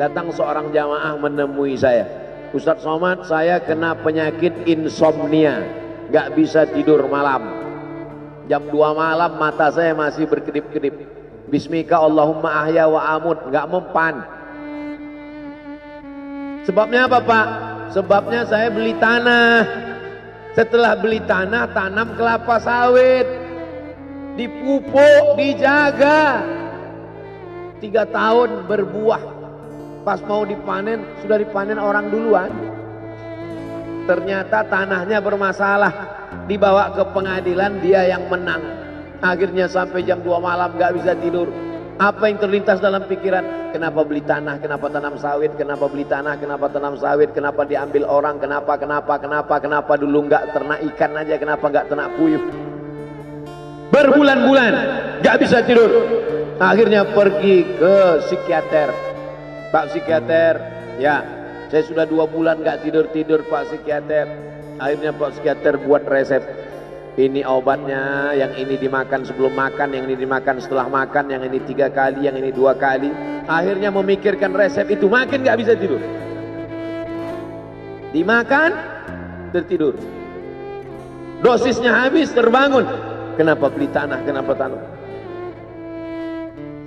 datang seorang jamaah menemui saya. Ustadz Somad, saya kena penyakit insomnia, gak bisa tidur malam. Jam 2 malam mata saya masih berkedip-kedip. Bismika Allahumma ahya wa amut, gak mempan. Sebabnya apa Pak? Sebabnya saya beli tanah. Setelah beli tanah, tanam kelapa sawit, dipupuk, dijaga, 3 tahun berbuah. Pas mau dipanen, sudah dipanen orang duluan. Ternyata tanahnya bermasalah, dibawa ke pengadilan, dia yang menang. Akhirnya sampai jam 2 malam gak bisa tidur. Apa yang terlintas dalam pikiran? Kenapa beli tanah, kenapa tanam sawit, kenapa beli tanah, kenapa tanam sawit, kenapa diambil orang, kenapa dulu gak ternak ikan aja, kenapa gak ternak puyuh. Berbulan-bulan gak bisa tidur. Akhirnya pergi ke psikiater. Pak psikiater, ya saya sudah 2 bulan gak tidur-tidur Pak psikiater. Akhirnya Pak psikiater buat resep. Ini obatnya, yang ini dimakan sebelum makan, yang ini dimakan setelah makan, yang ini 3 kali, yang ini 2 kali. Akhirnya memikirkan resep itu, makin gak bisa tidur. Dimakan, tertidur. Dosisnya habis, terbangun. Kenapa beli tanah, kenapa tanam?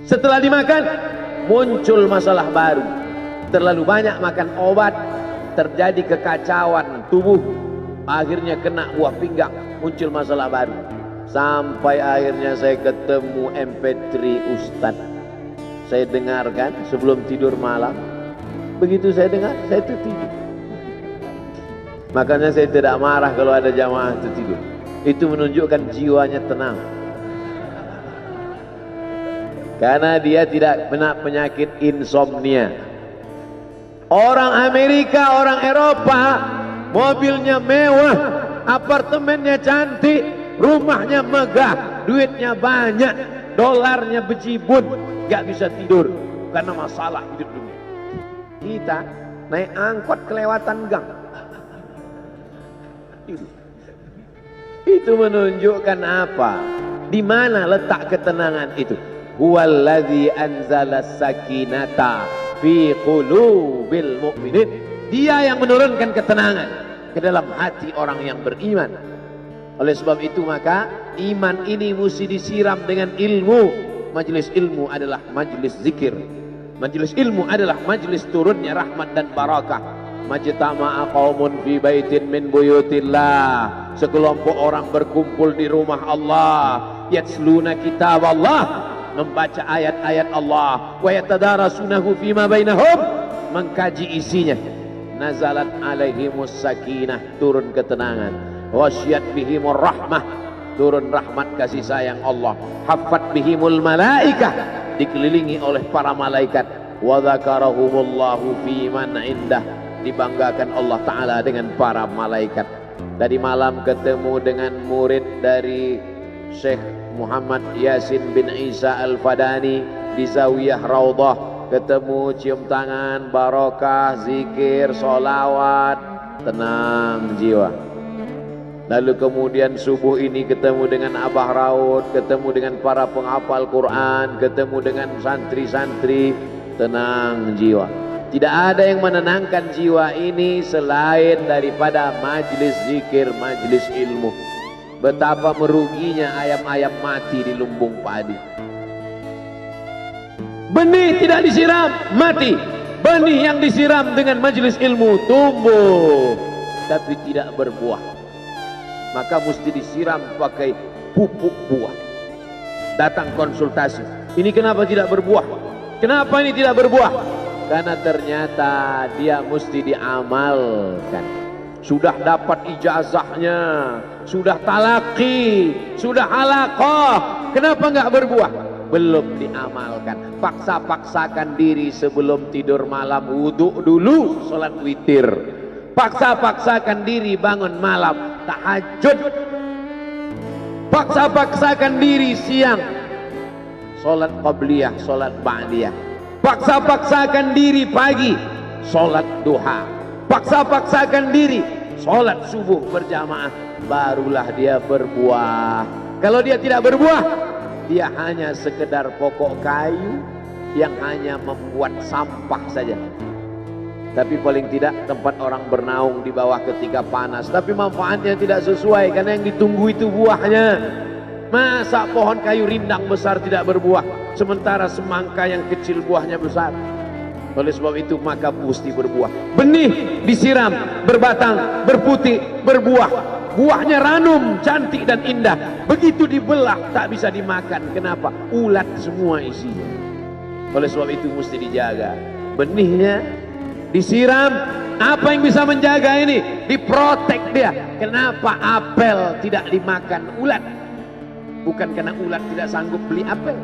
Setelah dimakan, muncul masalah baru. Terlalu banyak makan obat, terjadi kekacauan tubuh. Akhirnya kena buah pinggang, muncul masalah baru. Sampai akhirnya saya ketemu MP3 Ustadz. Saya dengarkan sebelum tidur malam. Begitu saya dengar, saya tertidur. Makanya saya tidak marah kalau ada jamaah tertidur. Itu menunjukkan jiwanya tenang. Karena dia tidak kena penyakit insomnia. Orang Amerika, orang Eropa, mobilnya mewah, apartemennya cantik, rumahnya megah, duitnya banyak, dolarnya bejibun, gak bisa tidur karena masalah hidup dunia. Kita naik angkot kelewatan gang. Itu menunjukkan apa? Di mana letak ketenangan itu? Huwallazi anzala sakinata fi qulubil mu'minin. Dia yang menurunkan ketenangan ke dalam hati orang yang beriman. Oleh sebab itu maka iman ini mesti disiram dengan ilmu. Majelis ilmu adalah majelis zikir. Majelis ilmu adalah majelis turunnya rahmat dan barakah. Majtama'a qaumun fi baitin min buyutillah. Sekelompok orang berkumpul di rumah Allah, yatsluna kitab Allah, membaca ayat-ayat Allah, wa yatadarasunahu fima bainahum, mengkaji isinya. Nazalat alaihimus sakinah, turun ketenangan. Wasyat bihimur rahmah, turun rahmat kasih sayang Allah. Haffat bihimul malaikah, dikelilingi oleh para malaikat. Wa dzakarahumullahu fi man indah, dibanggakan Allah Ta'ala dengan para malaikat. Tadi malam ketemu dengan murid dari Syekh Muhammad Yasin bin Isa Al-Fadani di Zawiyah Raudhah. Ketemu, cium tangan, barokah, zikir, sholawat, tenang jiwa. Lalu kemudian subuh ini ketemu dengan Abah Raud, ketemu dengan para penghafal Quran, ketemu dengan santri-santri, tenang jiwa. Tidak ada yang menenangkan jiwa ini selain daripada majlis zikir, majlis ilmu. Betapa meruginya ayam-ayam mati di lumbung padi. Benih tidak disiram, mati. Benih yang disiram dengan majlis ilmu tumbuh, tapi tidak berbuah. Maka mesti disiram pakai pupuk buah. Datang konsultasi, ini kenapa tidak berbuah? Kenapa ini tidak berbuah? Karena ternyata dia mesti diamalkan. Sudah dapat ijazahnya, sudah talaqi, sudah halaqah, kenapa enggak berbuah? Belum diamalkan. Paksa-paksakan diri sebelum tidur malam, wudhu dulu, sholat witir. Paksa-paksakan diri bangun malam, tahajud. Paksa-paksakan diri siang, sholat qabliyah, sholat ba'diyah. Paksa-paksakan diri pagi, sholat duha. Paksa-paksakan diri, sholat subuh berjamaah. Barulah dia berbuah. Kalau dia tidak berbuah, dia hanya sekedar pokok kayu yang hanya membuat sampah saja. Tapi paling tidak tempat orang bernaung di bawah ketika panas. Tapi manfaatnya tidak sesuai karena yang ditunggu itu buahnya. Masa pohon kayu rindang besar tidak berbuah, sementara semangka yang kecil buahnya besar. Oleh sebab itu maka mesti berbuah. Benih disiram, berbatang, berputih, berbuah. Buahnya ranum, cantik dan indah. Begitu dibelah tak bisa dimakan. Kenapa? Ulat semua isinya. Oleh sebab itu mesti dijaga. Benihnya disiram. Apa yang bisa menjaga ini? Diprotek dia. Kenapa apel tidak dimakan ulat? Bukan karena ulat tidak sanggup beli apel,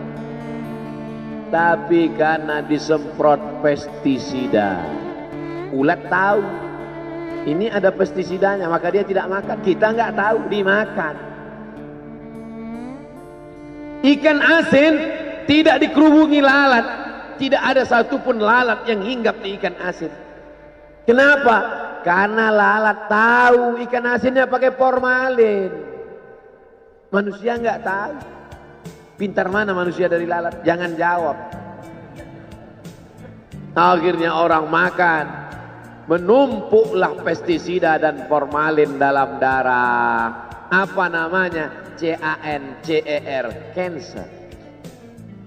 tapi karena disemprot pestisida. Ulat tahu ini ada pestisidanya, maka dia tidak makan. Kita nggak tahu, dimakan. Ikan asin tidak dikerubungi lalat. Tidak ada satupun lalat yang hinggap di ikan asin. Kenapa? Karena lalat tahu ikan asinnya pakai formalin. Manusia nggak tahu. Pintar mana manusia dari lalat? Jangan jawab. Akhirnya orang makan, menumpuklah pestisida dan formalin dalam darah. Apa namanya? CANCER, cancer.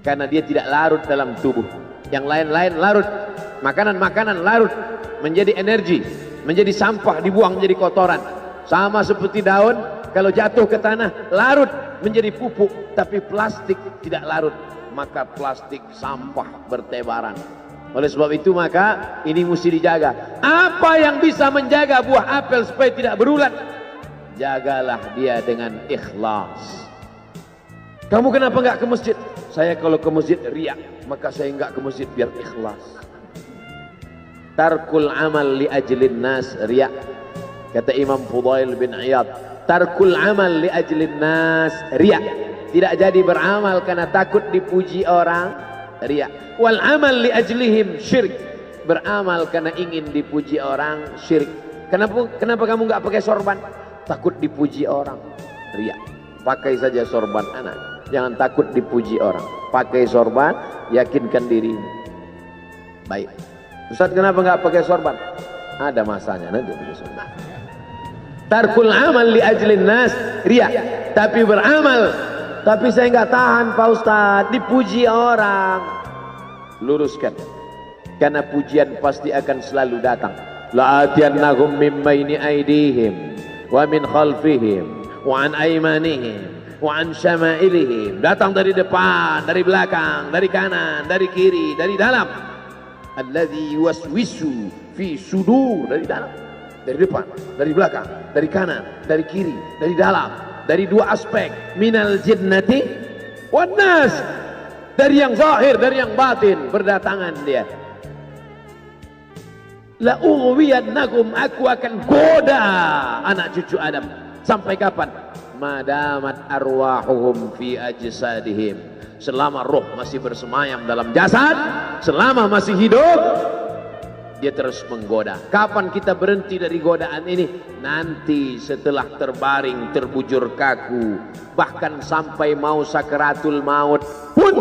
Karena dia tidak larut dalam tubuh. Yang lain-lain larut. Makanan-makanan larut menjadi energi, menjadi sampah, dibuang menjadi kotoran. Sama seperti daun, kalau jatuh ke tanah larut menjadi pupuk. Tapi plastik tidak larut, maka plastik sampah bertebaran. Oleh sebab itu maka ini mesti dijaga. Apa yang bisa menjaga buah apel supaya tidak berulat? Jagalah dia dengan ikhlas. Kamu kenapa nggak ke masjid? Saya kalau ke masjid riak, maka saya nggak ke masjid biar ikhlas. Tarkul amal li ajlin nas riak. Kata Imam Fudail bin Iyad, tarkul amal li ajlin nas riak. Tidak jadi beramal karena takut dipuji orang, riak. Wal amal li ajlihim syirik. Beramal karena ingin dipuji orang, syirik. Kenapa kamu nggak pakai sorban? Takut dipuji orang, riak. Pakai saja sorban anak. Jangan takut dipuji orang. Pakai sorban, yakinkan dirimu. Baik. Ustaz, kenapa nggak pakai sorban? Ada masanya nanti pakai sorban. Tarkul amal li ajlin nas riya. Tapi beramal, tapi saya nggak tahan Pak Ustaz, dipuji orang. Luruskan, karena pujian pasti akan selalu datang. La'atiyannahum min baini aydihim wa min khalfihim wa an aymanihim wa an syama'ilihim. Datang dari depan, dari belakang, dari kanan, dari kiri, dari dalam. Alladzi yuwaswisu fi sudur, dari dalam, dari depan, dari belakang, dari kanan, dari kiri, dari dalam, dari dua aspek, minal jinnati wan nas, dari yang zahir, dari yang batin, berdatangan dia. La ughwiyannakum, aku akan goda anak cucu Adam. Sampai kapan? Madamat arwahuhum fi ajsadihim, selama roh masih bersemayam dalam jasad, selama masih hidup, dia terus menggoda. Kapan kita berhenti dari godaan ini? Nanti setelah terbaring, terbujur kaku, bahkan sampai mau sakaratul maut pun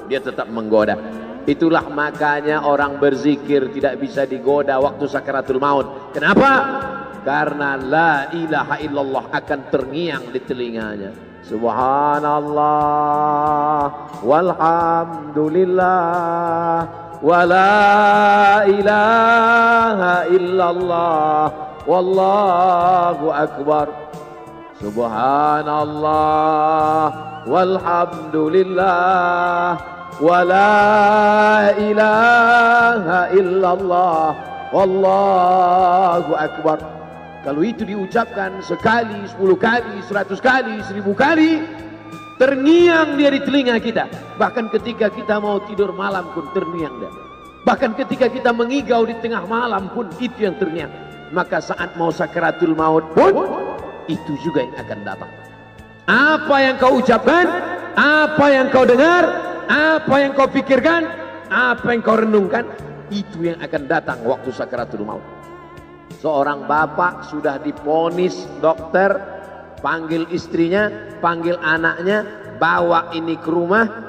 dia tetap menggoda. Itulah makanya orang berzikir tidak bisa digoda waktu sakaratul maut. Kenapa? Karena la ilaha illallah akan terngiang di telinganya. Subhanallah walhamdulillah wa la ilaha illallah wallahu akbar. Subhanallah walhamdulillah wa la ilaha illallah wallahu akbar. Kalau itu diucapkan sekali, 10 kali, 100 kali, 1000 kali, terngiang dia di telinga kita. Bahkan ketika kita mau tidur malam pun terngiang dia. Bahkan ketika kita mengigau di tengah malam pun itu yang terngiang. Maka saat mau sakaratul maut pun itu juga yang akan datang. Apa yang kau ucapkan, apa yang kau dengar, apa yang kau pikirkan, apa yang kau renungkan, itu yang akan datang waktu sakaratul maut. Seorang bapak sudah diponis dokter, panggil istrinya, panggil anaknya, bawa ini ke rumah,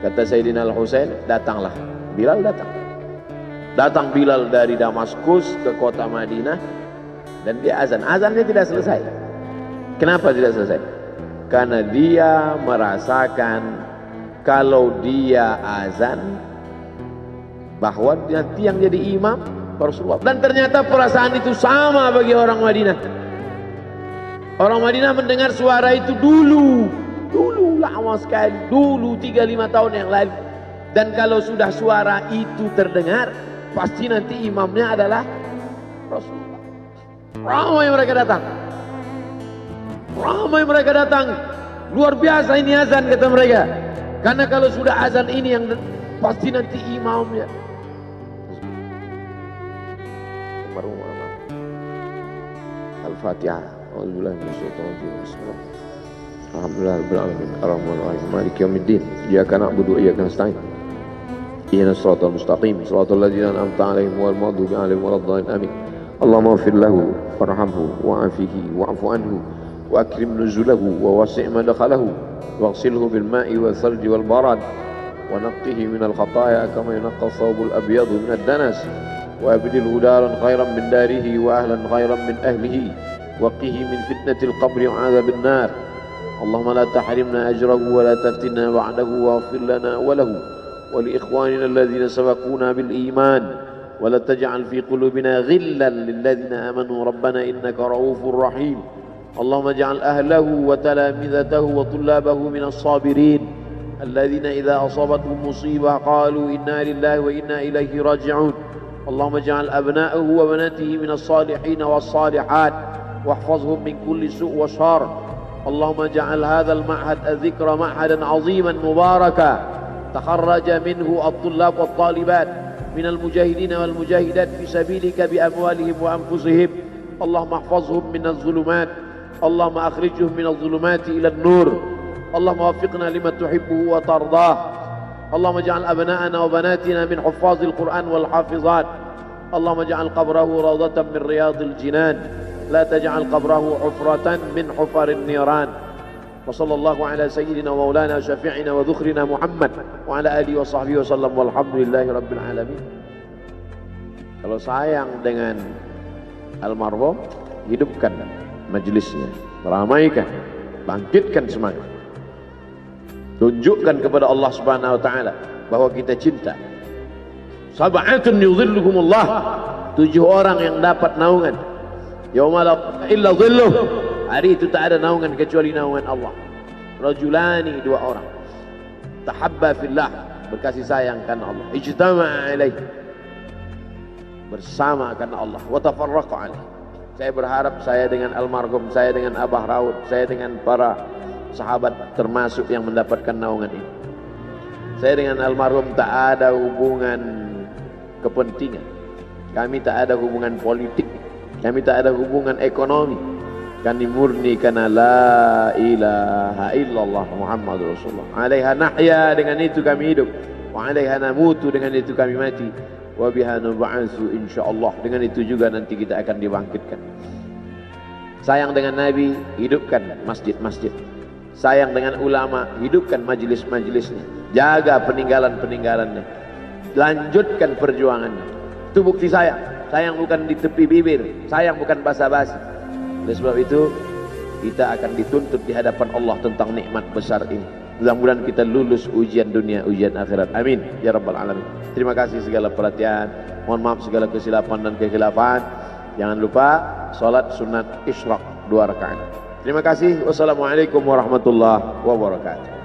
Kata Sayyidina Al-Husain, datanglah. Bilal datang. Datang Bilal dari Damaskus ke kota Madinah dan dia azan. Azannya tidak selesai. Kenapa tidak selesai? Karena dia merasakan kalau dia azan bahwa nanti yang jadi imam Rasulullah. Dan ternyata perasaan itu sama bagi orang Madinah. Orang Madinah mendengar suara itu dulu lama sekali, dulu 3-5 tahun yang lalu. Dan kalau sudah suara itu terdengar, pasti nanti imamnya adalah Rasulullah. Ramai mereka datang. Ramai mereka datang. Luar biasa ini azan, kata mereka. Karena kalau sudah azan ini yang pasti nanti imamnya. Al-Fatihah. A'udzubillahi minasyaitonir rajim. Bismillah. Alhamdulillahirabbil alamin. Arrahmanir rahim. Maliki yaumiddin. Iyyaka na'budu wa iyyaka nasta'in. Ihdinas siratal mustaqim. Siratal ladzina an'amta 'alaihim ghairil maghdubi 'alaihim waladdallin. Amin. Allahumma ighfir lahu warhamhu wa'afihi wa'fu anhu wa akrim nuzulahu wa wasi' madkhalahu waghsilhu bil ma'i wal thalji wal barad wa naqqihi minal khataaya kama yunqqa ath-thawbul abyadu minad danas wa abdilhu daran khairan min darihi wa ahlan khairan min ahlihi وقه من فتنة القبر وعذاب النار اللهم لا تحرمنا أجره ولا تفتنا بعده واغفر لنا وله ولإخواننا الذين سبقونا بالإيمان ولا تجعل في قلوبنا غلا للذين آمنوا ربنا إنك رؤوف رحيم اللهم اجعل أهله وتلامذته وطلابه من الصابرين الذين إذا أصابتهم مصيبة قالوا إنا لله وإنا إليه راجعون اللهم اجعل أبناءه وبناته من الصالحين والصالحات واحفظهم من كل سوء وشر اللهم اجعل هذا المعهد الذكر معهدا عظيما مباركا تخرج منه الطلاب والطالبات من المجاهدين والمجاهدات في سبيلك بأموالهم وأنفسهم اللهم احفظهم من الظلمات اللهم أخرجهم من الظلمات إلى النور اللهم وفقنا لما تحبه وترضاه اللهم اجعل أبناءنا وبناتنا من حفاظ القرآن والحافظات اللهم اجعل قبره روضة من رياض الجنان لا تجعل قبره حفرة من حفر النيران وصلى الله على سيدنا ومولانا شفيعنا وذخرنا محمد وعلى آله وصحبه وسلم والحمد لله رب العالمين. Kalau sayang dengan almarhum, hidupkan majelisnya, ramaikan, bangkitkan semangat, tunjukkan kepada Allah Subhanahu wa taala bahwa kita cinta. Sab'atun yudhilluhumullah, 7 orang yang dapat naungan yauma la illa dhilluh, hari itu tak ada naungan kecuali naungan Allah. Rajulani, 2 orang, tahabba fillah, berkasih sayang karena Allah, ijtama'a alaih, bersama karena Allah, wa tafarraqa alaih. Saya berharap saya dengan almarhum, saya dengan Abah Raud, saya dengan para sahabat termasuk yang mendapatkan naungan ini. Saya dengan almarhum tak ada hubungan kepentingan, kami tak ada hubungan politik, kami tak ada hubungan ekonomi. Kami murni karena la ilaha illallah Muhammadur Rasulullah. Alaiha nahya, dengan itu kami hidup. Wa alaiha namutu, dengan itu kami mati. Wa biha nub'atsu insyaallah, dengan itu juga nanti kita akan dibangkitkan. Sayang dengan Nabi, hidupkan masjid-masjid. Sayang dengan ulama, hidupkan majelis-majelisnya. Jaga peninggalan-peninggalannya. Lanjutkan perjuangannya. Itu bukti sayang. Sayang bukan di tepi bibir, sayang bukan basa-basi. Oleh sebab itu kita akan dituntut di hadapan Allah tentang nikmat besar ini. Mudah-mudahan kita lulus ujian dunia, ujian akhirat. Amin ya rabbal alamin. Terima kasih segala perhatian. Mohon maaf segala kesilapan dan kekhilafan. Jangan lupa salat sunat isyraq 2 rakaat. Terima kasih. Wassalamualaikum warahmatullahi wabarakatuh.